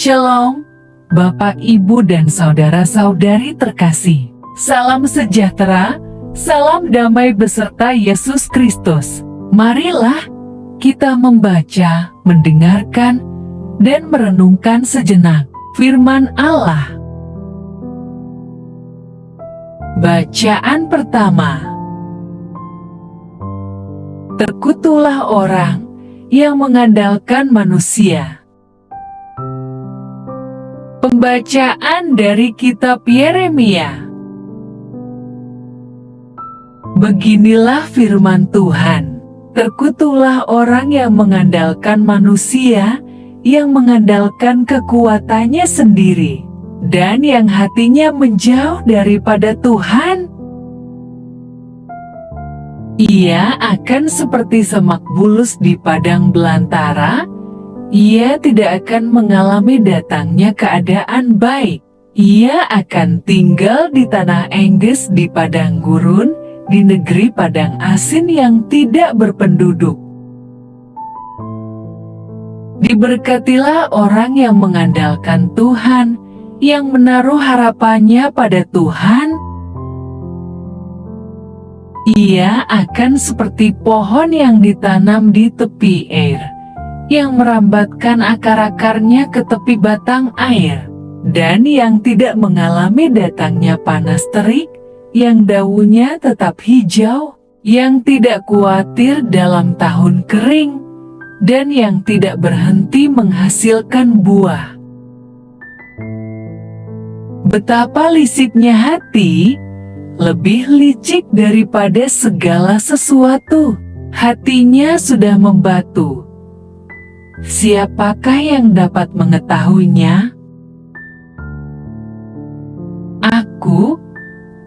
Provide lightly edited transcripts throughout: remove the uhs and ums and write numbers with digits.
Shalom, Bapak, Ibu, dan saudara-saudari terkasih. Salam sejahtera, salam damai beserta Yesus Kristus. Marilah kita membaca, mendengarkan, dan merenungkan sejenak firman Allah. Bacaan pertama. Terkutuklah orang yang mengandalkan manusia. Pembacaan dari kitab Yeremia. Beginilah firman Tuhan. Terkutuklah orang yang mengandalkan manusia, yang mengandalkan kekuatannya sendiri, dan yang hatinya menjauh daripada Tuhan. Ia akan seperti semak bulus di padang belantara. Ia tidak akan mengalami datangnya keadaan baik. Ia akan tinggal di tanah engges di padang gurun, di negeri padang asin yang tidak berpenduduk. Diberkatilah orang yang mengandalkan Tuhan, yang menaruh harapannya pada Tuhan. Ia akan seperti pohon yang ditanam di tepi air, yang merambatkan akar-akarnya ke tepi batang air, dan yang tidak mengalami datangnya panas terik, yang daunnya tetap hijau, yang tidak khawatir dalam tahun kering, dan yang tidak berhenti menghasilkan buah. Betapa lisiknya hati, lebih licik daripada segala sesuatu. Hatinya sudah membatu. Siapakah yang dapat mengetahuinya? Aku,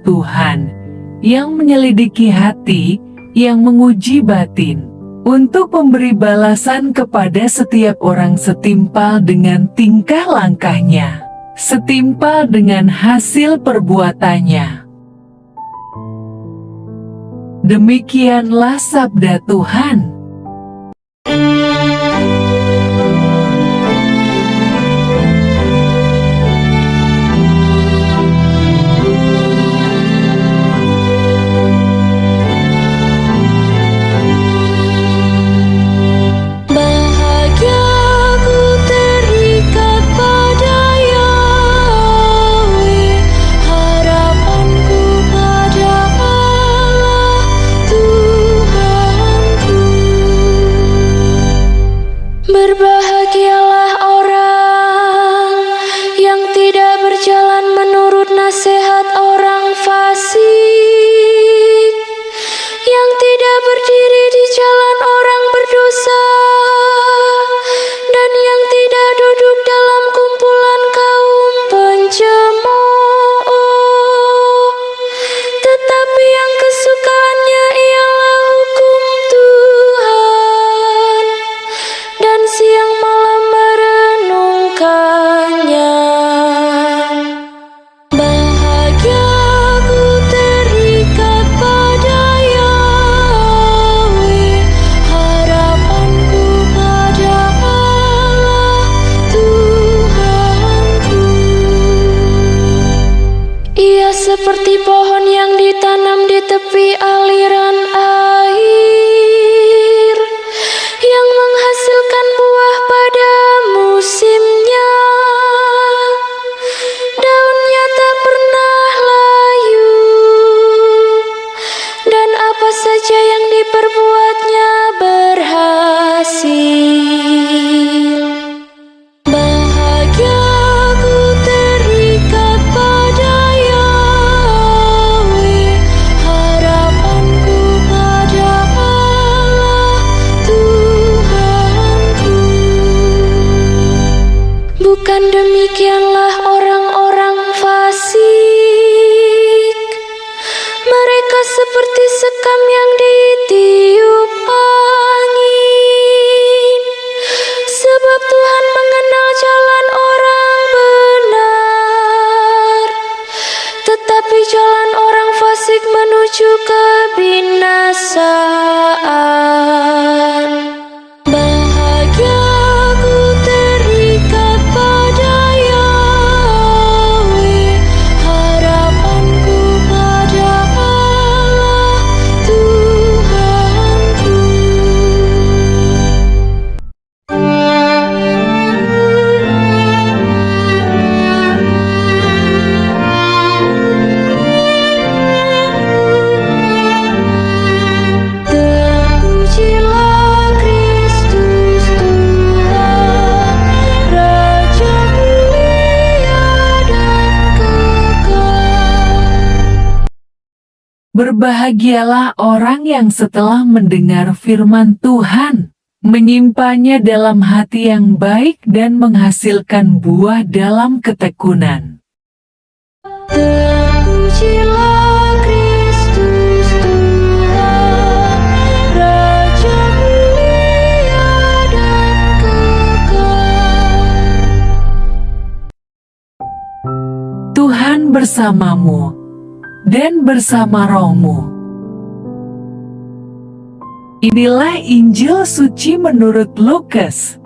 Tuhan, yang menyelidiki hati, yang menguji batin, untuk memberi balasan kepada setiap orang setimpal dengan tingkah langkahnya, setimpal dengan hasil perbuatannya. Demikianlah sabda Tuhan. Berbahagialah orang yang tidak berjalan menurut nasihat orang fasik, yang tidak berdiri di jalan orang berdosa, dan yang tidak duduk dalam kumpulan kaum pencemooh, tetapi yang kesukaannya ialah hukum Tuhan, dan siang malam merenungkannya. Bahagia aku terikat pada Yahweh, harapanku pada Allah Tuhanku. Ia seperti pohon yang ditanam di tepi aliran air, yang menghasilkan buah pada musimnya. Daunnya tak pernah layu, dan apa saja yang diperbuatnya berhasil. Bahagia aku terikat pada Yahweh, harapanku pada Allah Tuhanku. Bukan demikianlah orang-orang fasik. Mereka seperti sekam yang ditiup angin. Sebab Tuhan mengenal jalan orang benar, tetapi jalan orang fasik menuju kebinasaan. Bahagia aku terikat pada Berbahagialah orang yang setelah mendengar firman Tuhan, menyimpannya dalam hati yang baik dan menghasilkan buah dalam ketekunan. Terpujilah Kristus Tuhan, Raja mulia dan kekal. Tuhan bersamamu dan bersama rohmu. Inilah Injil suci menurut Lukas.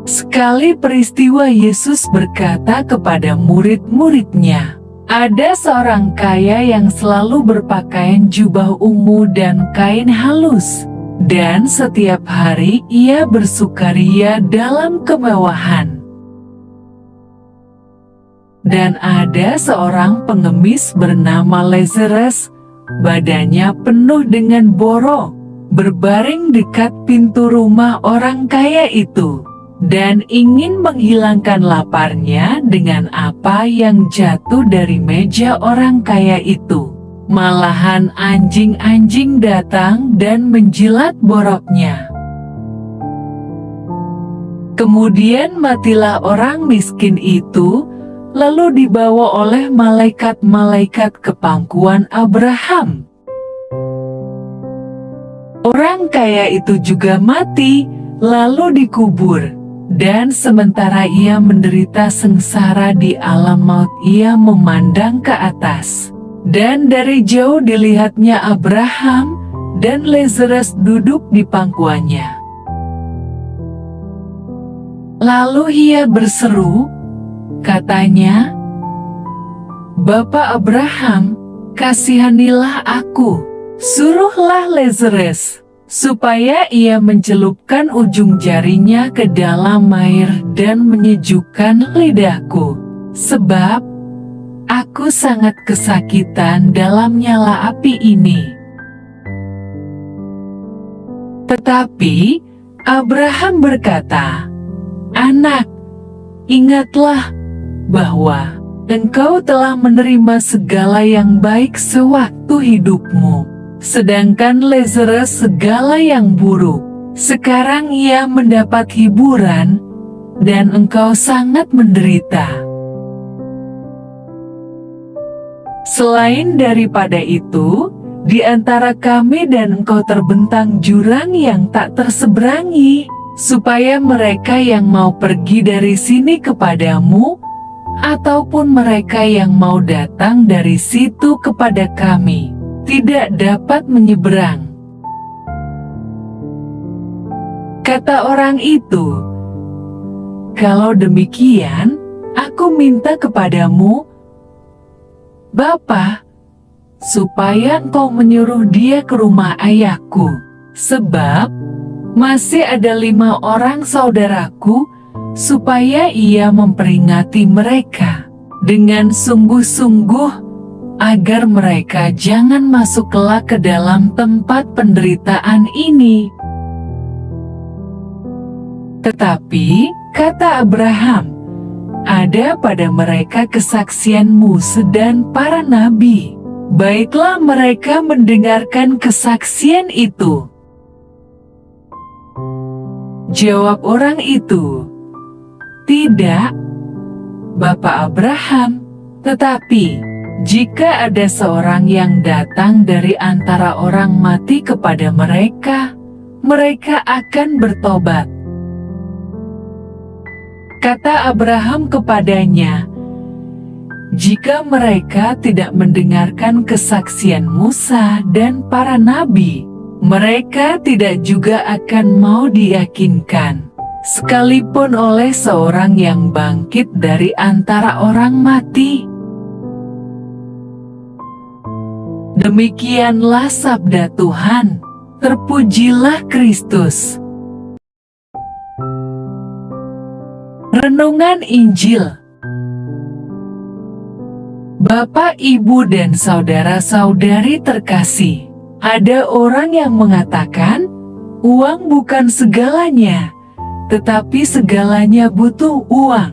Sekali peristiwa Yesus berkata kepada murid-muridnya, "Ada seorang kaya yang selalu berpakaian jubah ungu dan kain halus, dan setiap hari ia bersukaria dalam kemewahan. Dan ada seorang pengemis bernama Lazarus, badannya penuh dengan borok, berbaring dekat pintu rumah orang kaya itu, dan ingin menghilangkan laparnya dengan apa yang jatuh dari meja orang kaya itu. Malahan anjing-anjing datang dan menjilat boroknya. Kemudian matilah orang miskin itu, lalu dibawa oleh malaikat-malaikat ke pangkuan Abraham. Orang kaya itu juga mati, lalu dikubur, dan sementara ia menderita sengsara di alam maut, ia memandang ke atas, dan dari jauh dilihatnya Abraham dan Lazarus duduk di pangkuannya. Lalu ia berseru, katanya, "Bapa Abraham, kasihanilah aku, suruhlah Lazarus, supaya ia mencelupkan ujung jarinya ke dalam air dan menyejukkan lidahku, sebab aku sangat kesakitan dalam nyala api ini." Tetapi Abraham berkata, "Anak, ingatlah bahwa engkau telah menerima segala yang baik sewaktu hidupmu, sedangkan Lazarus segala yang buruk. Sekarang ia mendapat hiburan, dan engkau sangat menderita. Selain daripada itu, di antara kami dan engkau terbentang jurang yang tak terseberangi, supaya mereka yang mau pergi dari sini kepadamu, ataupun mereka yang mau datang dari situ kepada kami, tidak dapat menyeberang." Kata orang itu, "Kalau demikian, aku minta kepadamu, Bapa, supaya engkau menyuruh dia ke rumah ayahku, sebab masih ada 5 orang saudaraku, supaya ia memperingati mereka dengan sungguh-sungguh, agar mereka jangan masuk kelak ke dalam tempat penderitaan ini." Tetapi, kata Abraham, "Ada pada mereka kesaksian Musa dan para nabi. Baiklah mereka mendengarkan kesaksian itu." Jawab orang itu, "Tidak, Bapak Abraham, tetapi jika ada seorang yang datang dari antara orang mati kepada mereka, mereka akan bertobat." Kata Abraham kepadanya, "Jika mereka tidak mendengarkan kesaksian Musa dan para nabi, mereka tidak juga akan mau diyakinkan, sekalipun oleh seorang yang bangkit dari antara orang mati." Demikianlah sabda Tuhan. Terpujilah Kristus. Renungan Injil. Bapak, Ibu, dan saudara-saudari terkasih, ada orang yang mengatakan, uang bukan segalanya, tetapi segalanya butuh uang.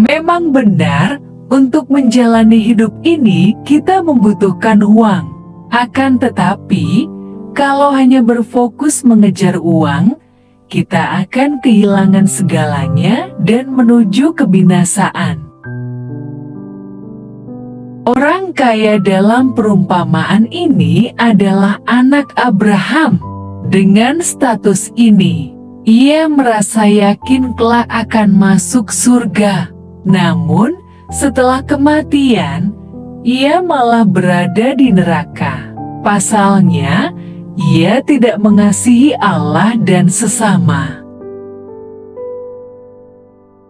Memang benar, untuk menjalani hidup ini kita membutuhkan uang. Akan tetapi, kalau hanya berfokus mengejar uang, kita akan kehilangan segalanya dan menuju kebinasaan. Orang kaya dalam perumpamaan ini adalah anak Abraham. Dengan status ini, ia merasa yakin kelak akan masuk surga. Namun, setelah kematian, ia malah berada di neraka. Pasalnya, ia tidak mengasihi Allah dan sesama.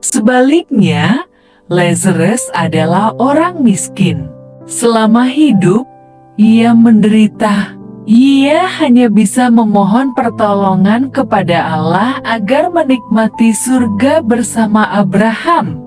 Sebaliknya, Lazarus adalah orang miskin. Selama hidup, ia menderita. Ia hanya bisa memohon pertolongan kepada Allah agar menikmati surga bersama Abraham.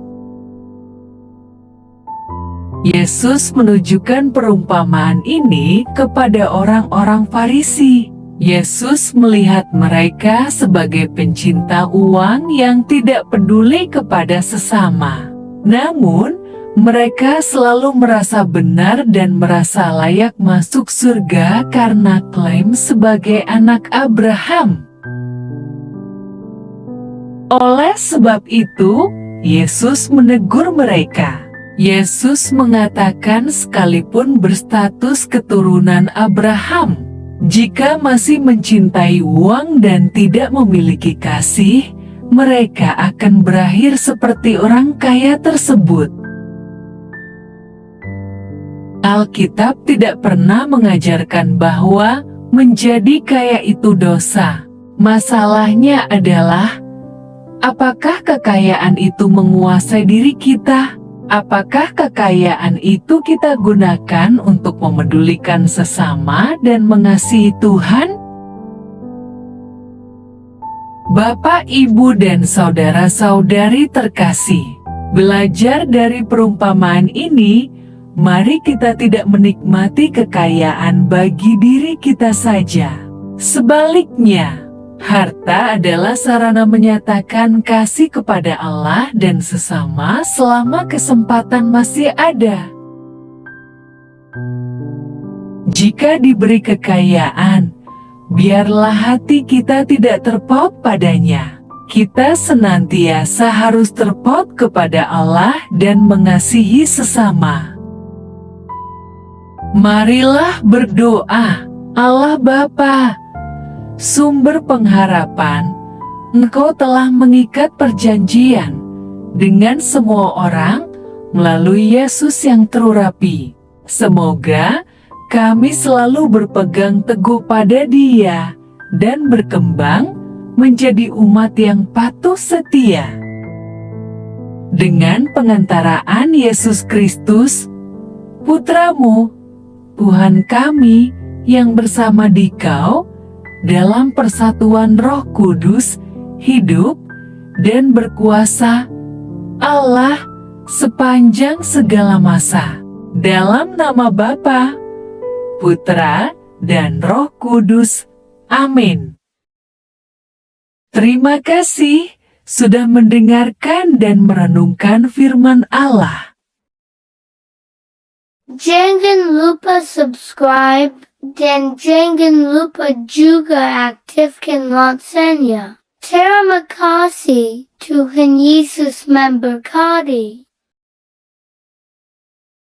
Yesus menunjukkan perumpamaan ini kepada orang-orang Farisi. Yesus melihat mereka sebagai pencinta uang yang tidak peduli kepada sesama. Namun, mereka selalu merasa benar dan merasa layak masuk surga karena klaim sebagai anak Abraham. Oleh sebab itu, Yesus menegur mereka. Yesus mengatakan sekalipun berstatus keturunan Abraham, jika masih mencintai uang dan tidak memiliki kasih, mereka akan berakhir seperti orang kaya tersebut. Alkitab tidak pernah mengajarkan bahwa menjadi kaya itu dosa. Masalahnya adalah, apakah kekayaan itu menguasai diri kita? Apakah kekayaan itu kita gunakan untuk memedulikan sesama dan mengasihi Tuhan? Bapak, Ibu, dan saudara-saudari terkasih, belajar dari perumpamaan ini, mari kita tidak menikmati kekayaan bagi diri kita saja. Sebaliknya, harta adalah sarana menyatakan kasih kepada Allah dan sesama selama kesempatan masih ada. Jika diberi kekayaan, biarlah hati kita tidak terpaut padanya. Kita senantiasa harus terpaut kepada Allah dan mengasihi sesama. Marilah berdoa. Allah Bapa, sumber pengharapan, Engkau telah mengikat perjanjian dengan semua orang melalui Yesus yang terurapi. Semoga kami selalu berpegang teguh pada Dia dan berkembang menjadi umat yang patuh setia. Dengan pengantaraan Yesus Kristus, Putra-Mu, Tuhan kami yang bersama Dikau, dalam persatuan Roh Kudus, hidup dan berkuasa Allah sepanjang segala masa. Dalam nama Bapa, Putra, dan Roh Kudus. Amin. Terima kasih sudah mendengarkan dan merenungkan firman Allah. Jangan lupa subscribe. Dan jangan lupa juga aktifkan loncengnya. Terima kasih, Tuhan Yesus memberkati.